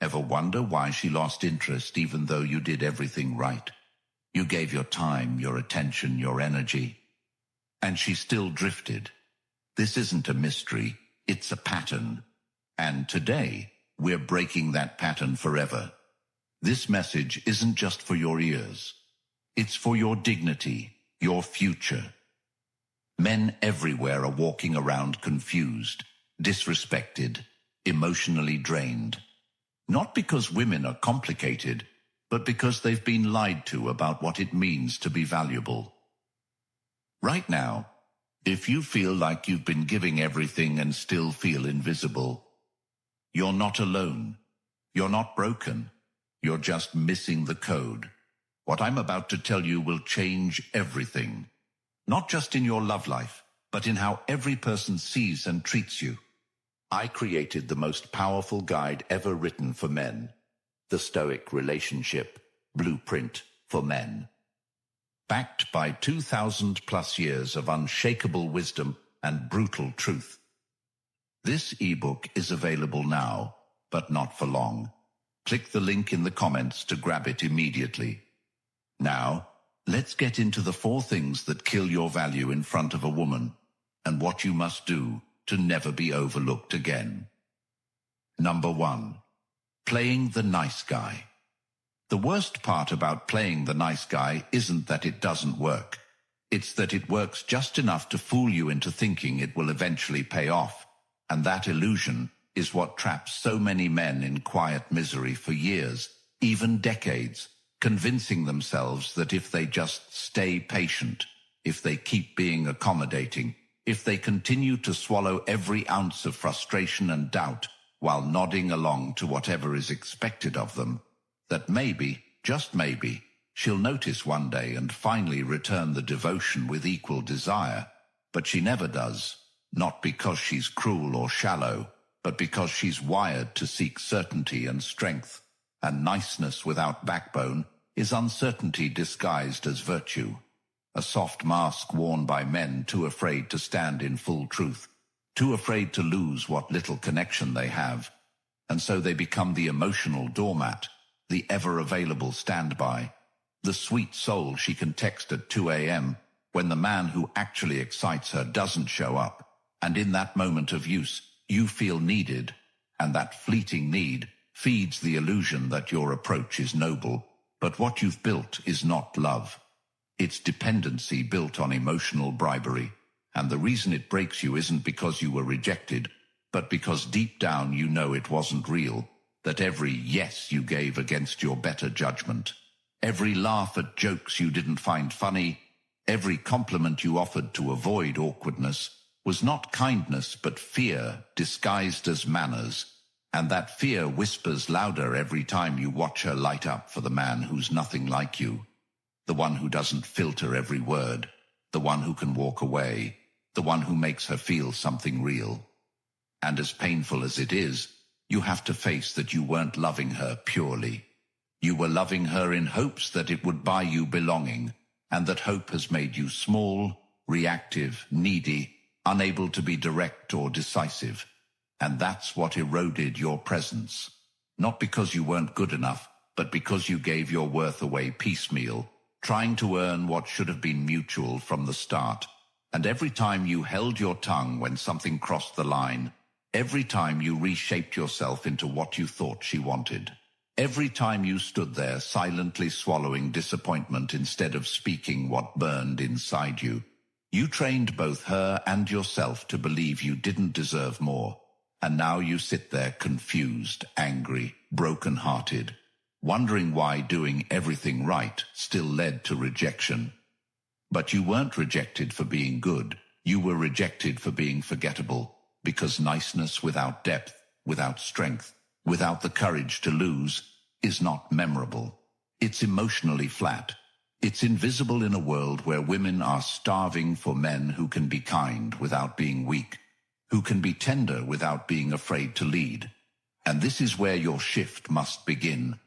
Ever wonder why she lost interest even though you did everything right? You gave your time, your attention, your energy, and she still drifted. This isn't a mystery, it's a pattern. And today, we're breaking that pattern forever. This message isn't just for your ears. It's for your dignity, your future. Men everywhere are walking around confused, disrespected, emotionally drained. Not because women are complicated, but because they've been lied to about what it means to be valuable. Right now, if you feel like you've been giving everything and still feel invisible, you're not alone. You're not broken. You're just missing the code. What I'm about to tell you will change everything. Not just in your love life, but in how every person sees and treats you. I created the most powerful guide ever written for men. The Stoic Relationship Blueprint for Men. Backed by 2,000 plus years of unshakable wisdom and brutal truth. This ebook is available now, but not for long. Click the link in the comments to grab it immediately. Now, let's get into the 4 things that kill your value in front of a woman, and what you must do to never be overlooked again. Number 1. Playing the nice guy. The worst part about playing the nice guy isn't that it doesn't work. It's that it works just enough to fool you into thinking it will eventually pay off, and that illusion is what traps so many men in quiet misery for years, even decades, convincing themselves that if they just stay patient, if they keep being accommodating, if they continue to swallow every ounce of frustration and doubt while nodding along to whatever is expected of them, that maybe, just maybe, she'll notice one day and finally return the devotion with equal desire. But she never does, not because she's cruel or shallow, but because she's wired to seek certainty and strength, and niceness without backbone is uncertainty disguised as virtue. A soft mask worn by men too afraid to stand in full truth, too afraid to lose what little connection they have, and so they become the emotional doormat, the ever-available standby, the sweet soul she can text at 2 a.m. when the man who actually excites her doesn't show up, and in that moment of use, you feel needed, and that fleeting need feeds the illusion that your approach is noble, but what you've built is not love. It's dependency built on emotional bribery, and the reason it breaks you isn't because you were rejected, but because deep down you know it wasn't real, that every yes you gave against your better judgment, every laugh at jokes you didn't find funny, every compliment you offered to avoid awkwardness, was not kindness but fear disguised as manners, and that fear whispers louder every time you watch her light up for the man who's nothing like you, the one who doesn't filter every word, the one who can walk away, the one who makes her feel something real. And as painful as it is, you have to face that you weren't loving her purely. You were loving her in hopes that it would buy you belonging, and that hope has made you small, reactive, needy, unable to be direct or decisive. And that's what eroded your presence. Not because you weren't good enough, but because you gave your worth away piecemeal, trying to earn what should have been mutual from the start. And every time you held your tongue when something crossed the line, every time you reshaped yourself into what you thought she wanted, every time you stood there silently swallowing disappointment instead of speaking what burned inside you, you trained both her and yourself to believe you didn't deserve more. And now you sit there confused, angry, broken-hearted, wondering why doing everything right still led to rejection. But you weren't rejected for being good. You were rejected for being forgettable, because niceness without depth, without strength, without the courage to lose, is not memorable. It's emotionally flat. It's invisible in a world where women are starving for men who can be kind without being weak, who can be tender without being afraid to lead. And this is where your shift must begin.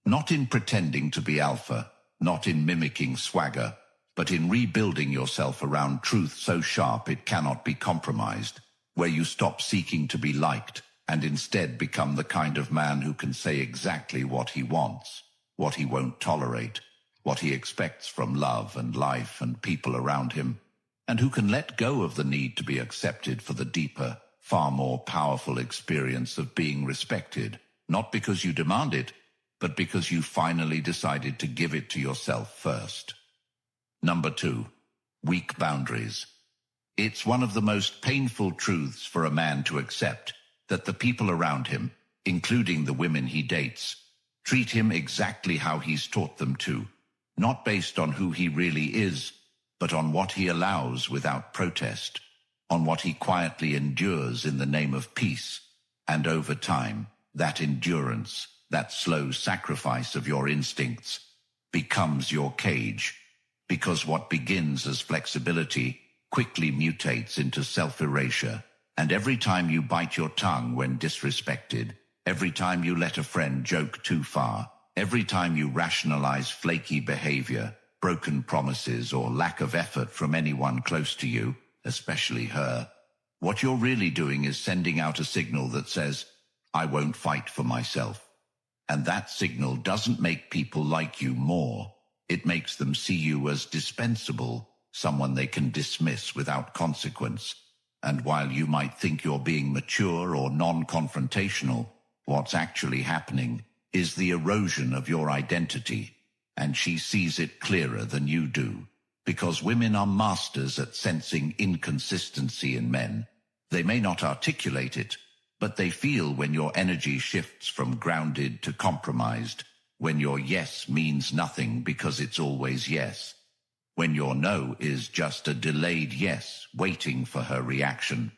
Not in pretending to be alpha, not in mimicking swagger, but in rebuilding yourself around truth so sharp it cannot be compromised, where you stop seeking to be liked and instead become the kind of man who can say exactly what he wants, what he won't tolerate, what he expects from love and life and people around him, and who can let go of the need to be accepted for the deeper, far more powerful experience of being respected, not because you demand it, but because you finally decided to give it to yourself first. Number 2, weak boundaries. It's one of the most painful truths for a man to accept that the people around him, including the women he dates, treat him exactly how he's taught them to, not based on who he really is, but on what he allows without protest, on what he quietly endures in the name of peace. And over time, that endurance, that slow sacrifice of your instincts, becomes your cage, because what begins as flexibility quickly mutates into self-erasure. And every time you bite your tongue when disrespected, every time you let a friend joke too far, every time you rationalize flaky behavior, broken promises, or lack of effort from anyone close to you, especially her, what you're really doing is sending out a signal that says, I won't fight for myself. And that signal doesn't make people like you more. It makes them see you as dispensable, someone they can dismiss without consequence. And while you might think you're being mature or non-confrontational, what's actually happening is the erosion of your identity. And she sees it clearer than you do, because women are masters at sensing inconsistency in men. They may not articulate it, but they feel when your energy shifts from grounded to compromised, when your yes means nothing because it's always yes, when your no is just a delayed yes waiting for her reaction.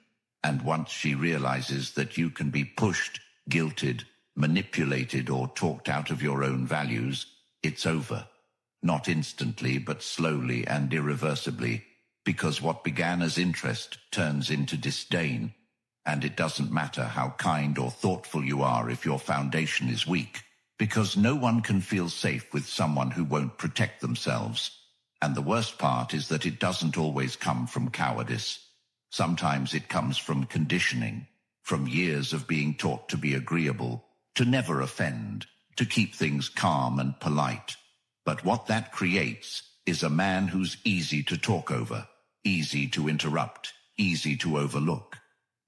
And once she realizes that you can be pushed, guilted, manipulated, or talked out of your own values, it's over. Not instantly, but slowly and irreversibly, because what began as interest turns into disdain. And it doesn't matter how kind or thoughtful you are if your foundation is weak, because no one can feel safe with someone who won't protect themselves. And the worst part is that it doesn't always come from cowardice. Sometimes it comes from conditioning, from years of being taught to be agreeable, to never offend, to keep things calm and polite. But what that creates is a man who's easy to talk over, easy to interrupt, easy to overlook.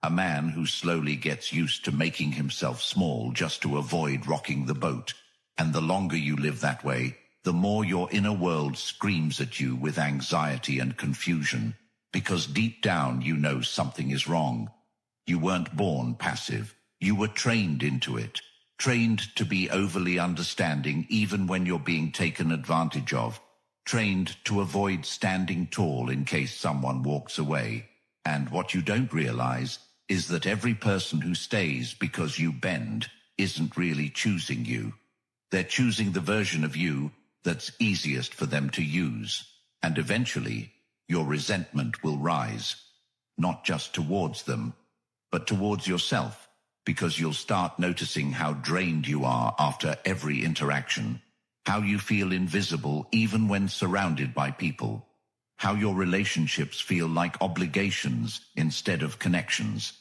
A man who slowly gets used to making himself small just to avoid rocking the boat. And the longer you live that way, the more your inner world screams at you with anxiety and confusion, because deep down you know something is wrong. You weren't born passive. You were trained into it, trained to be overly understanding even when you're being taken advantage of, trained to avoid standing tall in case someone walks away. And what you don't realize is that every person who stays because you bend isn't really choosing you. They're choosing the version of you that's easiest for them to use. And eventually, your resentment will rise, not just towards them, but towards yourself, because you'll start noticing how drained you are after every interaction, how you feel invisible even when surrounded by people, how your relationships feel like obligations instead of connections,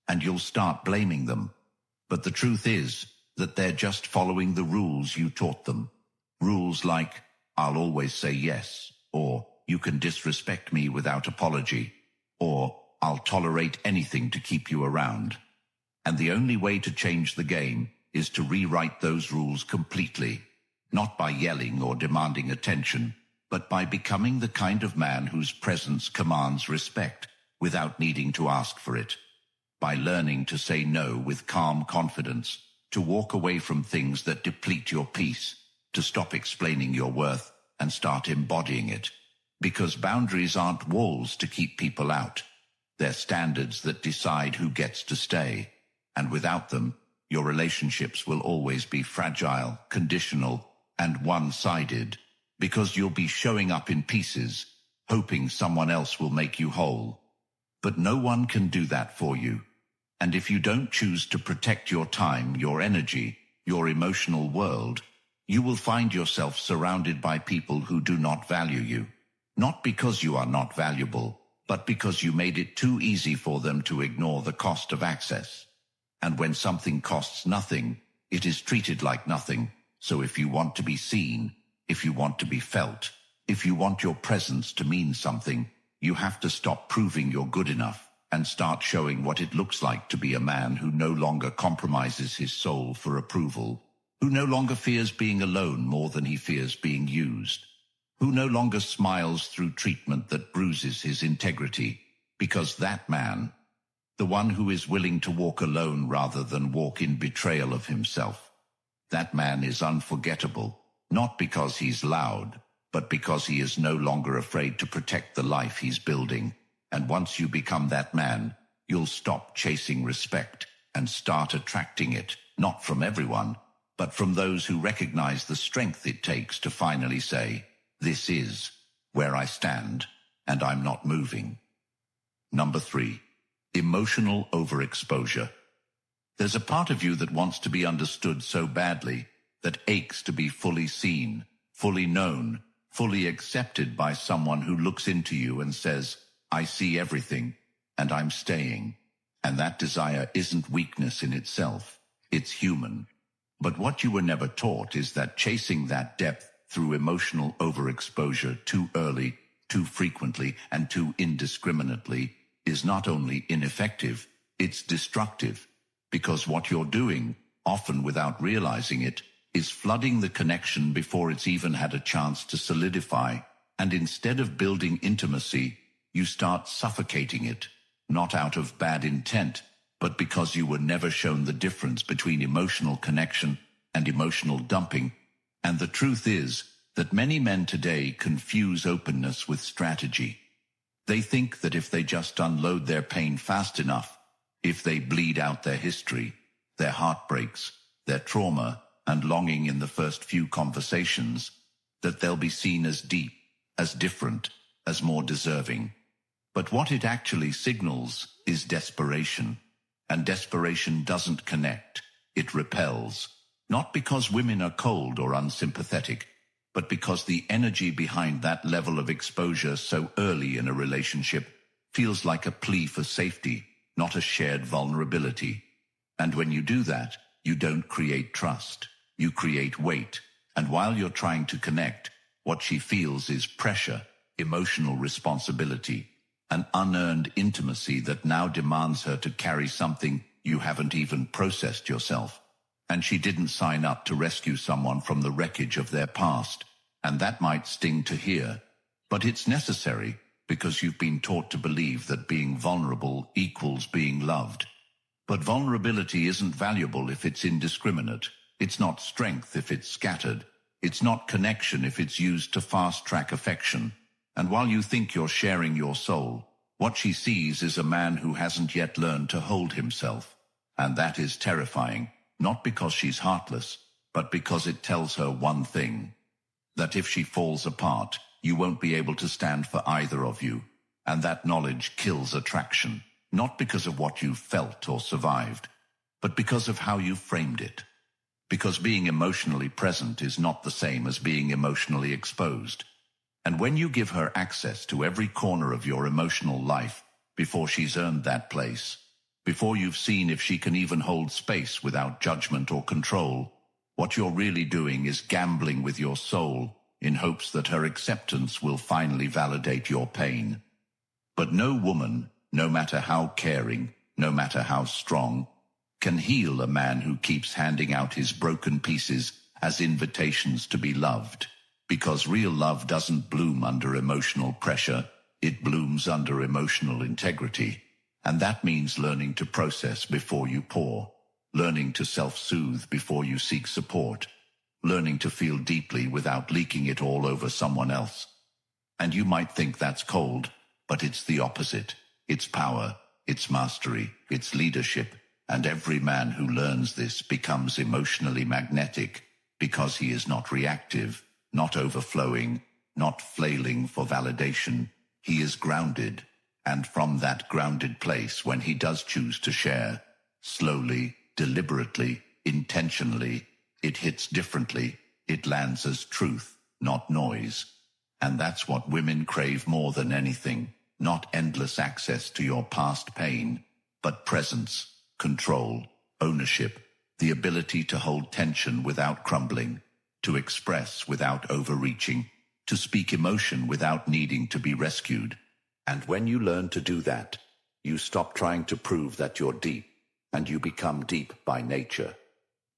and you'll start blaming them. But the truth is that they're just following the rules you taught them. Rules like, I'll always say yes, or you can disrespect me without apology, or I'll tolerate anything to keep you around. And the only way to change the game is to rewrite those rules completely, not by yelling or demanding attention, but by becoming the kind of man whose presence commands respect without needing to ask for it, by learning to say no with calm confidence, to walk away from things that deplete your peace, to stop explaining your worth and start embodying it. Because boundaries aren't walls to keep people out. They're standards that decide who gets to stay. And without them, your relationships will always be fragile, conditional, and one-sided, because you'll be showing up in pieces, hoping someone else will make you whole. But no one can do that for you. And if you don't choose to protect your time, your energy, your emotional world, you will find yourself surrounded by people who do not value you. Not because you are not valuable, but because you made it too easy for them to ignore the cost of access. And when something costs nothing, it is treated like nothing. So if you want to be seen, if you want to be felt, if you want your presence to mean something, you have to stop proving you're good enough and start showing what it looks like to be a man who no longer compromises his soul for approval, who no longer fears being alone more than he fears being used, who no longer smiles through treatment that bruises his integrity, because that man, the one who is willing to walk alone rather than walk in betrayal of himself, that man is unforgettable, not because he's loud, but because he is no longer afraid to protect the life he's building. And once you become that man, you'll stop chasing respect and start attracting it, not from everyone, but from those who recognize the strength it takes to finally say, "This is where I stand, and I'm not moving." Number 3, emotional overexposure. There's a part of you that wants to be understood so badly, that aches to be fully seen, fully known, fully accepted by someone who looks into you and says, "I see everything, and I'm staying." And that desire isn't weakness in itself, it's human. But what you were never taught is that chasing that depth through emotional overexposure too early, too frequently, and too indiscriminately is not only ineffective, it's destructive. Because what you're doing, often without realizing it, is flooding the connection before it's even had a chance to solidify, and instead of building intimacy, you start suffocating it, not out of bad intent, but because you were never shown the difference between emotional connection and emotional dumping. And the truth is that many men today confuse openness with strategy. They think that if they just unload their pain fast enough, if they bleed out their history, their heartbreaks, their trauma, and longing in the first few conversations, that they'll be seen as deep, as different, as more deserving. But what it actually signals is desperation. And desperation doesn't connect, it repels. Not because women are cold or unsympathetic, but because the energy behind that level of exposure so early in a relationship feels like a plea for safety, not a shared vulnerability. And when you do that, you don't create trust. You create weight, and while you're trying to connect, what she feels is pressure, emotional responsibility, an unearned intimacy that now demands her to carry something you haven't even processed yourself. And she didn't sign up to rescue someone from the wreckage of their past, and that might sting to hear, but it's necessary because you've been taught to believe that being vulnerable equals being loved. But vulnerability isn't valuable if it's indiscriminate. It's not strength if it's scattered. It's not connection if it's used to fast-track affection. And while you think you're sharing your soul, what she sees is a man who hasn't yet learned to hold himself. And that is terrifying, not because she's heartless, but because it tells her one thing: that if she falls apart, you won't be able to stand for either of you. And that knowledge kills attraction, not because of what you've felt or survived, but because of how you framed it. Because being emotionally present is not the same as being emotionally exposed. And when you give her access to every corner of your emotional life, before she's earned that place, before you've seen if she can even hold space without judgment or control, what you're really doing is gambling with your soul in hopes that her acceptance will finally validate your pain. But no woman, no matter how caring, no matter how strong, can heal a man who keeps handing out his broken pieces as invitations to be loved. Because real love doesn't bloom under emotional pressure, it blooms under emotional integrity. And that means learning to process before you pour, learning to self-soothe before you seek support, learning to feel deeply without leaking it all over someone else. And you might think that's cold, but it's the opposite. It's power, it's mastery, it's leadership. And every man who learns this becomes emotionally magnetic, because he is not reactive, not overflowing, not flailing for validation. He is grounded, and from that grounded place, when he does choose to share, slowly, deliberately, intentionally, it hits differently. It lands as truth, not noise. And that's what women crave more than anything, not endless access to your past pain, but presence, control, ownership, the ability to hold tension without crumbling, to express without overreaching, to speak emotion without needing to be rescued. And when you learn to do that, you stop trying to prove that you're deep, and you become deep by nature.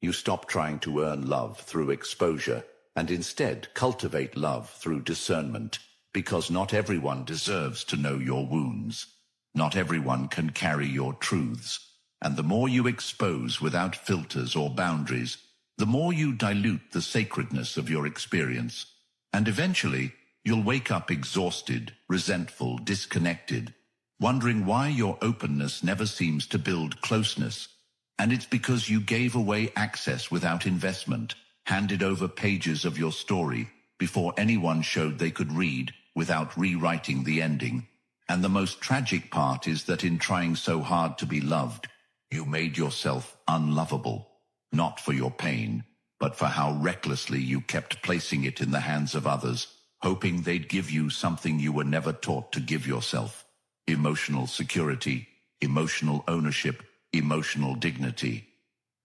You stop trying to earn love through exposure, and instead cultivate love through discernment, because not everyone deserves to know your wounds. Not everyone can carry your truths. And the more you expose without filters or boundaries, the more you dilute the sacredness of your experience. And eventually, you'll wake up exhausted, resentful, disconnected, wondering why your openness never seems to build closeness. And it's because you gave away access without investment, handed over pages of your story before anyone showed they could read, without rewriting the ending. And the most tragic part is that in trying so hard to be loved, you made yourself unlovable, not for your pain, but for how recklessly you kept placing it in the hands of others, hoping they'd give you something you were never taught to give yourself. Emotional security, emotional ownership, emotional dignity.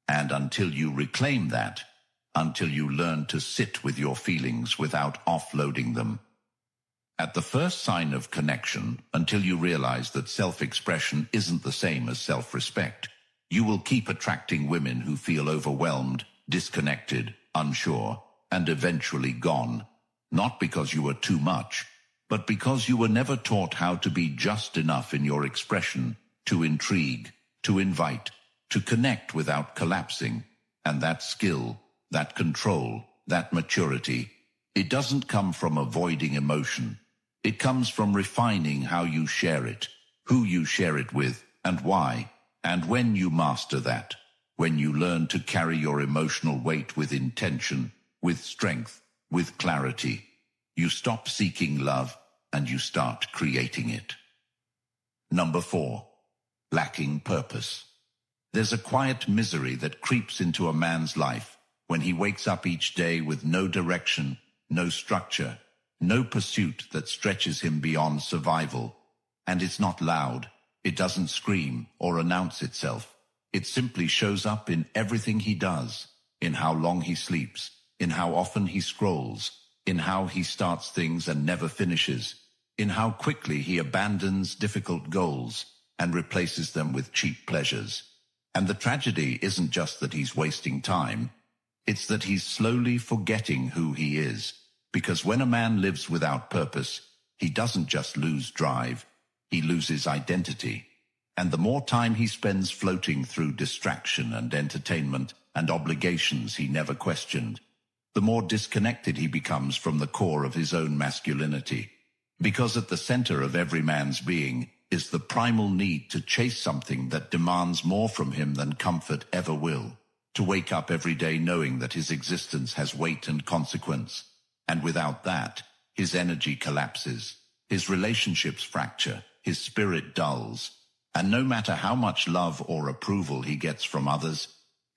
And until you reclaim that, until you learn to sit with your feelings without offloading them, at the first sign of connection, until you realize that self-expression isn't the same as self-respect, you will keep attracting women who feel overwhelmed, disconnected, unsure, and eventually gone. Not because you were too much, but because you were never taught how to be just enough in your expression, to intrigue, to invite, to connect without collapsing. And that skill, that control, that maturity, it doesn't come from avoiding emotion. It comes from refining how you share it, who you share it with, and why. And when you master that, when you learn to carry your emotional weight with intention, with strength, with clarity, you stop seeking love and you start creating it. Number 4, lacking purpose. There's a quiet misery that creeps into a man's life when he wakes up each day with no direction, no structure, no pursuit that stretches him beyond survival. And it's not loud. It doesn't scream or announce itself. It simply shows up in everything he does, in how long he sleeps, in how often he scrolls, in how he starts things and never finishes, in how quickly he abandons difficult goals and replaces them with cheap pleasures. And the tragedy isn't just that he's wasting time, it's that he's slowly forgetting who he is. Because when a man lives without purpose, he doesn't just lose drive, he loses identity. And the more time he spends floating through distraction and entertainment and obligations he never questioned, the more disconnected he becomes from the core of his own masculinity. Because at the center of every man's being is the primal need to chase something that demands more from him than comfort ever will. To wake up every day knowing that his existence has weight and consequence. And without that, his energy collapses, his relationships fracture, his spirit dulls. And no matter how much love or approval he gets from others,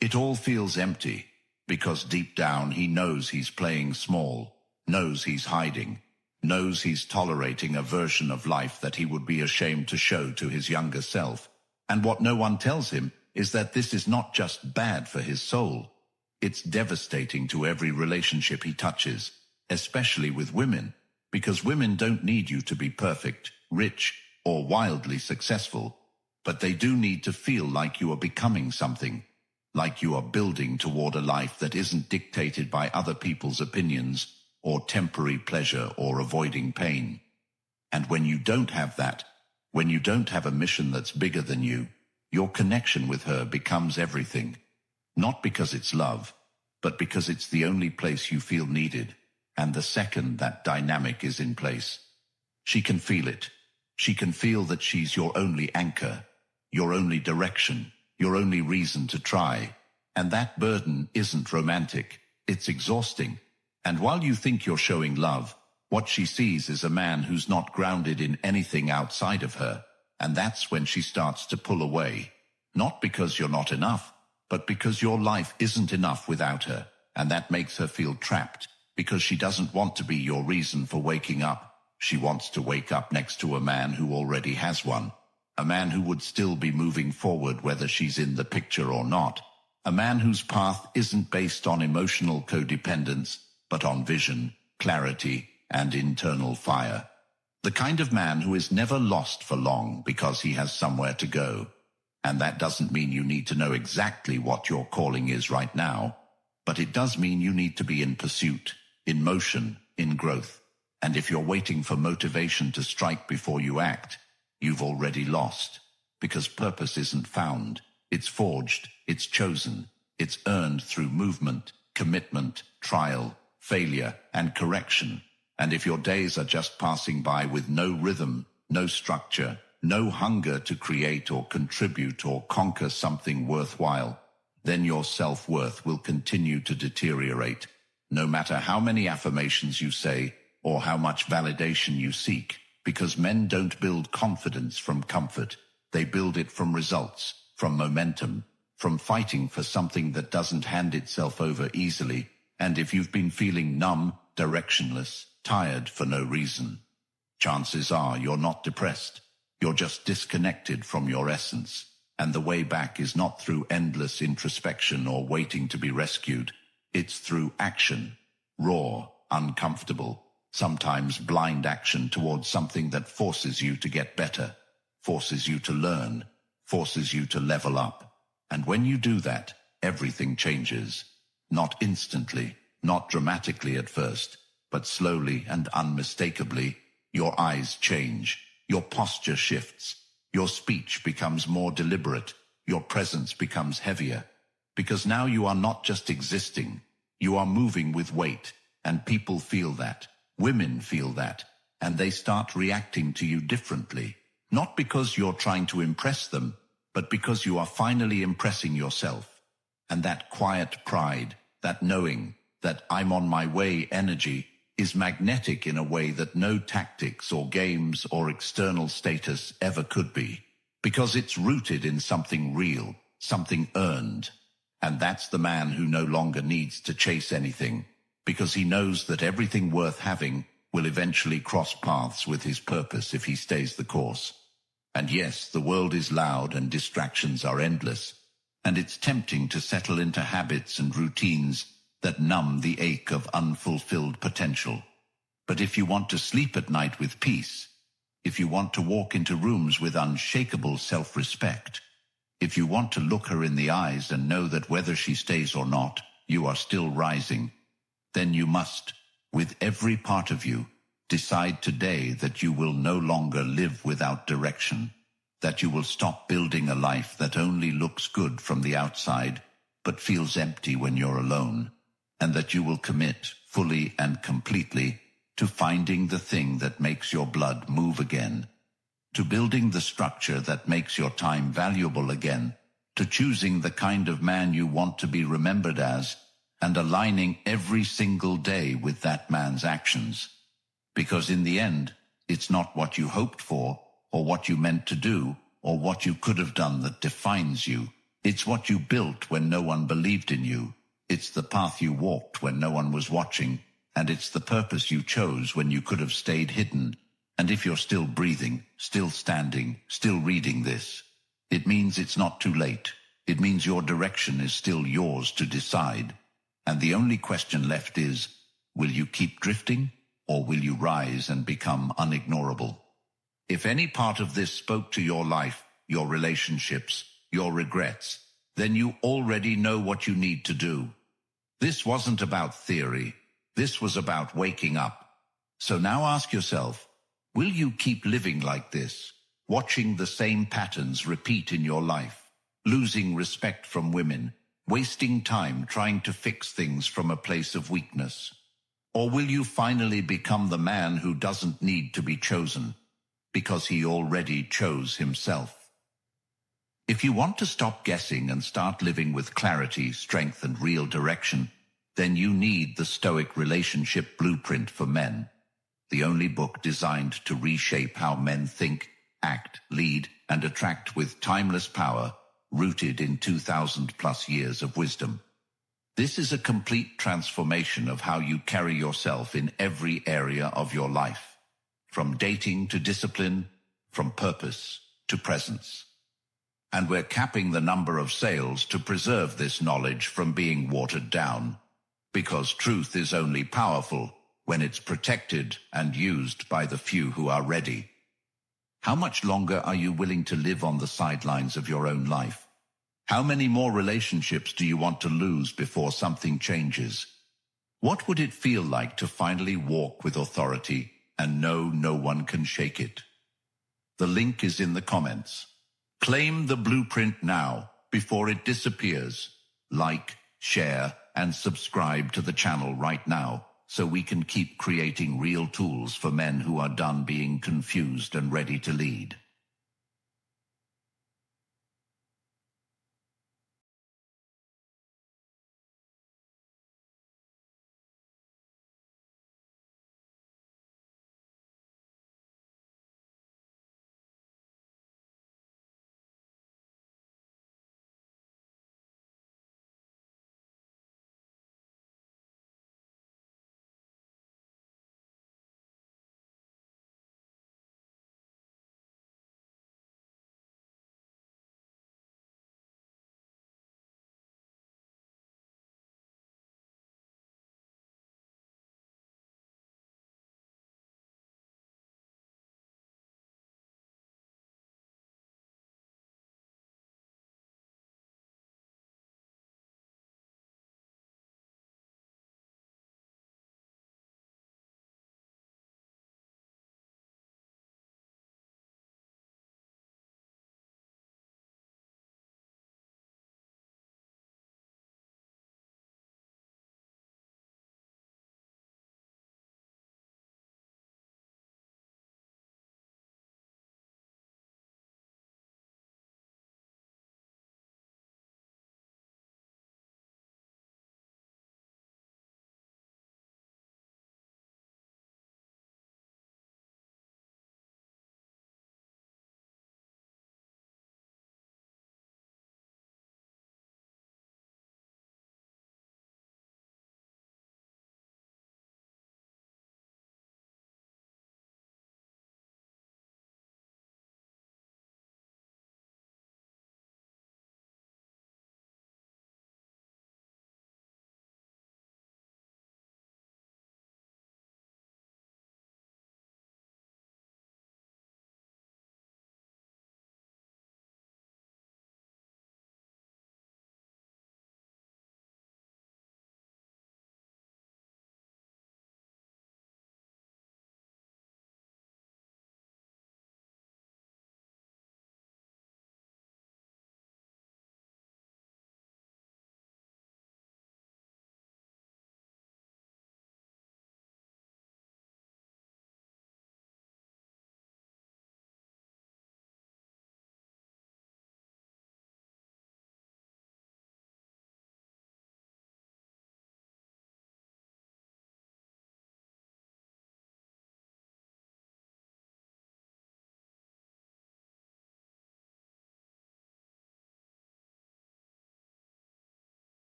it all feels empty, because deep down he knows he's playing small, knows he's hiding, knows he's tolerating a version of life that he would be ashamed to show to his younger self. And what no one tells him is that this is not just bad for his soul, it's devastating to every relationship he touches, especially with women, because women don't need you to be perfect, rich, or wildly successful, but they do need to feel like you are becoming something, like you are building toward a life that isn't dictated by other people's opinions, or temporary pleasure or avoiding pain. And when you don't have that, when you don't have a mission that's bigger than you, your connection with her becomes everything. Not because it's love, but because it's the only place you feel needed. And the second that dynamic is in place, she can feel it. She can feel that she's your only anchor, your only direction, your only reason to try. And that burden isn't romantic, it's exhausting. And while you think you're showing love, what she sees is a man who's not grounded in anything outside of her. And that's when she starts to pull away. Not because you're not enough, but because your life isn't enough without her. And that makes her feel trapped, because she doesn't want to be your reason for waking up. She wants to wake up next to a man who already has one. a man who would still be moving forward whether she's in the picture or not, a man whose path isn't based on emotional codependence, but on vision, clarity, and internal fire. The kind of man who is never lost for long because he has somewhere to go. And that doesn't mean you need to know exactly what your calling is right now, but it does mean you need to be in pursuit, in motion, in growth. And if you're waiting for motivation to strike before you act, you've already lost, because purpose isn't found. It's forged, it's chosen, it's earned through movement, commitment, trial, failure, and correction. And if your days are just passing by with no rhythm, no structure, no hunger to create or contribute or conquer something worthwhile, then your self-worth will continue to deteriorate, no matter how many affirmations you say or how much validation you seek, because men don't build confidence from comfort. They build it from results, from momentum, from fighting for something that doesn't hand itself over easily. And if you've been feeling numb, directionless, tired for no reason, chances are you're not depressed. You're just disconnected from your essence. And the way back is not through endless introspection or waiting to be rescued. It's through action, raw, uncomfortable, sometimes blind action towards something that forces you to get better, forces you to learn, forces you to level up. And when you do that, everything changes. Not instantly, not dramatically at first, but slowly and unmistakably. Your eyes change, your posture shifts, your speech becomes more deliberate, your presence becomes heavier. Because now you are not just existing, you are moving with weight, and people feel that, women feel that, and they start reacting to you differently. Not because you're trying to impress them, but because you are finally impressing yourself. And that quiet pride, that knowing, that I'm on my way energy, is magnetic in a way that no tactics or games or external status ever could be. Because it's rooted in something real, something earned. And that's the man who no longer needs to chase anything, because he knows that everything worth having will eventually cross paths with his purpose if he stays the course. And yes, the world is loud and distractions are endless, and it's tempting to settle into habits and routines that numb the ache of unfulfilled potential. But if you want to sleep at night with peace, if you want to walk into rooms with unshakable self-respect, if you want to look her in the eyes and know that whether she stays or not, you are still rising, then you must, with every part of you, decide today that you will no longer live without direction, that you will stop building a life that only looks good from the outside, but feels empty when you're alone, and that you will commit fully and completely to finding the thing that makes your blood move again, to building the structure that makes your time valuable again, to choosing the kind of man you want to be remembered as, and aligning every single day with that man's actions. Because in the end, it's not what you hoped for, or what you meant to do, or what you could have done that defines you. It's what you built when no one believed in you. It's the path you walked when no one was watching, and it's the purpose you chose when you could have stayed hidden. And if you're still breathing, still standing, still reading this, it means it's not too late. It means your direction is still yours to decide. And the only question left is, will you keep drifting, or will you rise and become unignorable? If any part of this spoke to your life, your relationships, your regrets, then you already know what you need to do. This wasn't about theory. This was about waking up. So now ask yourself, will you keep living like this, watching the same patterns repeat in your life, losing respect from women, wasting time trying to fix things from a place of weakness? Or will you finally become the man who doesn't need to be chosen, because he already chose himself? If you want to stop guessing and start living with clarity, strength, and real direction, then you need the Stoic Relationship Blueprint for Men, the only book designed to reshape how men think, act, lead, and attract with timeless power, rooted in 2,000+ years of wisdom. This is a complete transformation of how you carry yourself in every area of your life, from dating to discipline, from purpose to presence. And we're capping the number of sales to preserve this knowledge from being watered down, because truth is only powerful when it's protected and used by the few who are ready. How much longer are you willing to live on the sidelines of your own life? How many more relationships do you want to lose before something changes? What would it feel like to finally walk with authority and know no one can shake it? The link is in the comments. Claim the blueprint now, before it disappears. Like, share, and subscribe to the channel right now, so we can keep creating real tools for men who are done being confused and ready to lead.